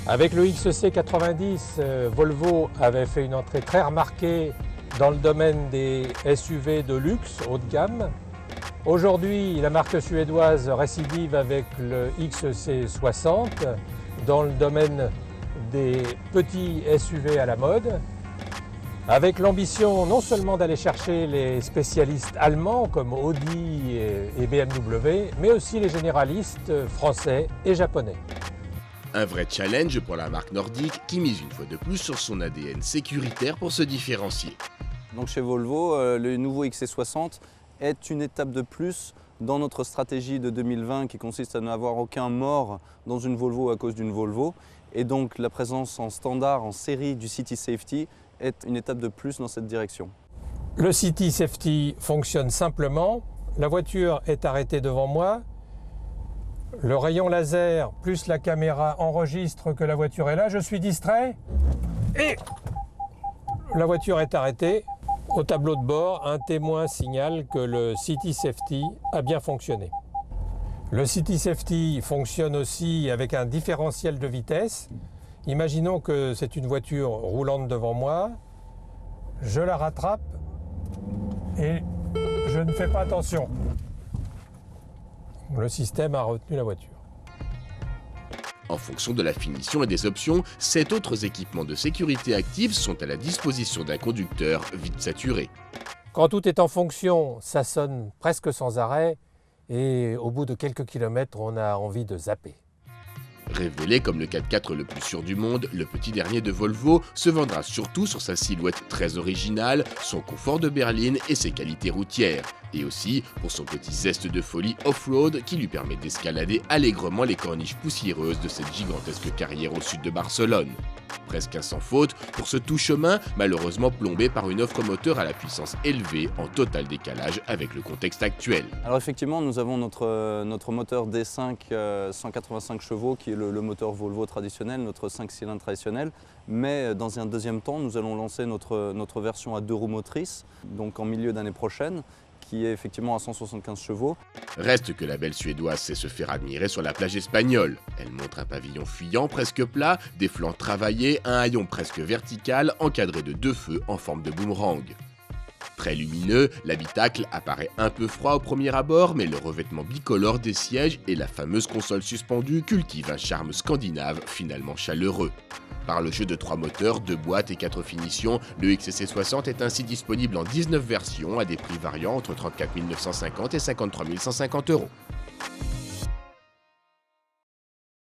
Avec le XC90, Volvo avait fait une entrée très remarquée dans le domaine des SUV de luxe haut de gamme. Aujourd'hui, la marque suédoise récidive avec le XC60 dans le domaine des petits SUV à la mode, avec l'ambition non seulement d'aller chercher les spécialistes allemands comme Audi et BMW, mais aussi les généralistes français et japonais. Un vrai challenge pour la marque nordique qui mise une fois de plus sur son ADN sécuritaire pour se différencier. Donc chez Volvo, le nouveau XC60 est une étape de plus dans notre stratégie de 2020 qui consiste à n'avoir aucun mort dans une Volvo à cause d'une Volvo. Et donc la présence en standard, en série du City Safety est une étape de plus dans cette direction. Le City Safety fonctionne simplement. La voiture est arrêtée devant moi. Le rayon laser plus la caméra enregistre que la voiture est là. Je suis distrait et la voiture est arrêtée. Au tableau de bord, un témoin signale que le City Safety a bien fonctionné. Le City Safety fonctionne aussi avec un différentiel de vitesse. Imaginons que c'est une voiture roulante devant moi. Je la rattrape et je ne fais pas attention. Le système a retenu la voiture. En fonction de la finition et des options, 7 autres équipements de sécurité active sont à la disposition d'un conducteur vite saturé. Quand tout est en fonction, ça sonne presque sans arrêt et au bout de quelques kilomètres, on a envie de zapper. Révélé comme le 4x4 le plus sûr du monde, le petit dernier de Volvo se vendra surtout sur sa silhouette très originale, son confort de berline et ses qualités routières. Et aussi pour son petit zeste de folie off-road qui lui permet d'escalader allègrement les corniches poussiéreuses de cette gigantesque carrière au sud de Barcelone. Presque un sans faute pour ce tout chemin, malheureusement plombé par une offre moteur à la puissance élevée en total décalage avec le contexte actuel. Alors effectivement, nous avons notre moteur D5 185 chevaux qui est le moteur Volvo traditionnel, notre 5 cylindres traditionnel. Mais dans un deuxième temps, nous allons lancer notre version à 2 roues motrices, donc en milieu d'année prochaine, qui est effectivement à 175 chevaux. Reste que la belle suédoise sait se faire admirer sur la plage espagnole. Elle montre un pavillon fuyant presque plat, des flancs travaillés, un haillon presque vertical encadré de 2 feux en forme de boomerang. Très lumineux, l'habitacle apparaît un peu froid au premier abord, mais le revêtement bicolore des sièges et la fameuse console suspendue cultivent un charme scandinave finalement chaleureux. Par le jeu de 3 moteurs, 2 boîtes et 4 finitions, le XC60 est ainsi disponible en 19 versions à des prix variant entre 34 950 et 53 150 €.